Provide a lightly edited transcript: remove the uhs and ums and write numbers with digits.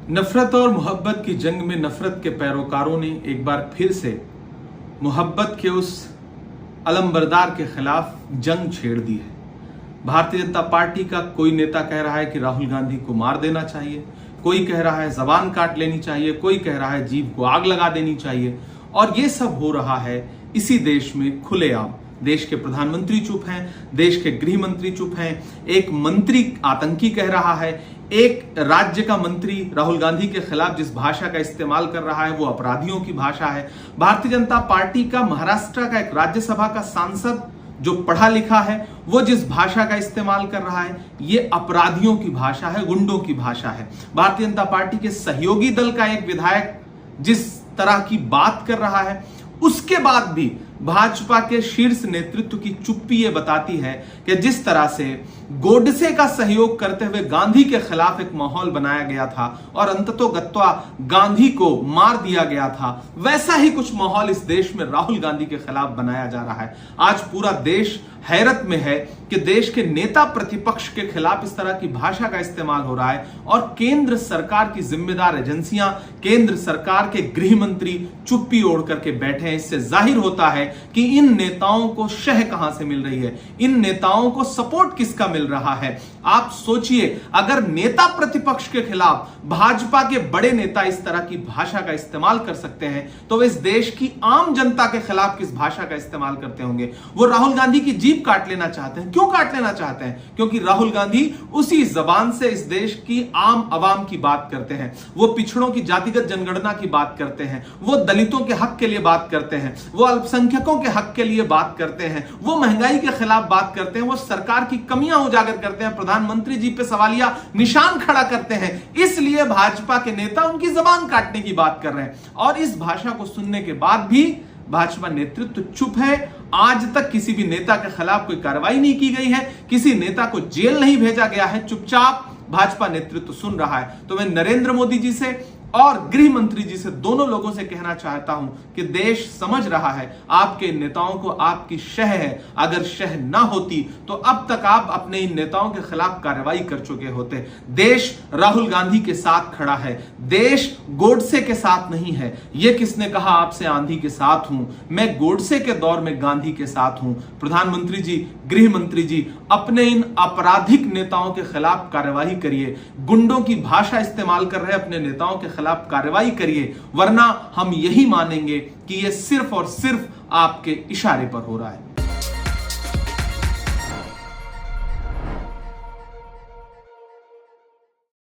नफरत और मोहब्बत की जंग में नफरत के पैरोकारों ने एक बार फिर से मोहब्बत के उस अलमबरदार के खिलाफ जंग छेड़ दी है। भारतीय जनता पार्टी का कोई नेता कह रहा है कि राहुल गांधी को मार देना चाहिए, कोई कह रहा है जबान काट लेनी चाहिए, कोई कह रहा है जीभ को आग लगा देनी चाहिए। और ये सब हो रहा है इसी देश में खुलेआम। देश के प्रधानमंत्री चुप हैं, देश के गृह मंत्री चुप हैं, एक मंत्री आतंकी कह रहा है, एक राज्य का मंत्री राहुल गांधी के खिलाफ जिस भाषा का इस्तेमाल कर रहा है वो अपराधियों की भाषा है। भारतीय जनता पार्टी का महाराष्ट्र का एक राज्यसभा का सांसद जो पढ़ा लिखा है वो जिस भाषा का इस्तेमाल कर रहा है ये अपराधियों की भाषा है, गुंडों की भाषा है। भारतीय जनता पार्टी के सहयोगी दल का एक विधायक जिस तरह की बात कर रहा है उसके बाद भी भाजपा के शीर्ष नेतृत्व की चुप्पी ये बताती है कि जिस तरह से गोडसे का सहयोग करते हुए गांधी के खिलाफ एक माहौल बनाया गया था और अंततोगत्वा गांधी को मार दिया गया था, वैसा ही कुछ माहौल इस देश में राहुल गांधी के खिलाफ बनाया जा रहा है। आज पूरा देश हैरत में है कि देश के नेता प्रतिपक्ष के खिलाफ इस तरह की भाषा का इस्तेमाल हो रहा है और केंद्र सरकार की जिम्मेदार एजेंसियां, केंद्र सरकार के गृह मंत्री चुप्पी ओढ़ करके बैठे हैं। इससे जाहिर होता है कि इन नेताओं को शह कहां से मिल रही है, इन नेताओं को सपोर्ट किसका मिल रहा है। आप सोचिए, अगर नेता प्रतिपक्ष के खिलाफ भाजपा के बड़े नेता इस तरह की भाषा का इस्तेमाल कर सकते हैं तो इस देश की आम जनता के खिलाफ किस भाषा का इस्तेमाल करते होंगे। वो राहुल गांधी की जीभ काट लेना चाहते हैं। क्यों काट लेना चाहते हैं? क्योंकि राहुल गांधी उसी जबान से इस देश की आम आवाम की बात करते हैं, वो पिछड़ों की जातिगत जनगणना की बात करते हैं, वो दलितों के हक के लिए बात करते हैं, वो अल्पसंख्यकों के हक के लिए बात करते हैं, वो महंगाई के खिलाफ बात करते हैं, वो सरकार की कमियां उजागर करते हैं, प्रधानमंत्री जी पे सवालिया निशान खड़ा करते हैं। इसलिए भाजपा के नेता उनकी जबान काटने की बात कर रहे हैं और इस भाषा को सुनने के बाद भी भाजपा नेतृत्व चुप है। आज तक किसी भी नेता के खिलाफ कोई कार्रवाई नहीं की गई है, किसी नेता को जेल नहीं भेजा गया है, चुपचाप भाजपा नेतृत्व सुन रहा है। तो मैं नरेंद्र मोदी जी से और गृह मंत्री जी से, दोनों लोगों से कहना चाहता हूं कि देश समझ रहा है आपके नेताओं को आपकी शह है। अगर शह ना होती तो अब तक आप अपने इन नेताओं के खिलाफ कार्रवाई कर चुके होते। देश राहुल गांधी के साथ खड़ा है, देश गोडसे के साथ नहीं है। यह किसने कहा आपसे आंधी के साथ हूं? मैं गोडसे के दौर में गांधी के साथ हूं। प्रधानमंत्री जी, गृह मंत्री जी, अपने इन आपराधिक नेताओं के खिलाफ कार्रवाई करिए। गुंडों की भाषा इस्तेमाल कर रहे अपने नेताओं के खिलाफ कार्रवाई करिए, वरना हम यही मानेंगे कि यह सिर्फ और सिर्फ आपके इशारे पर हो रहा है।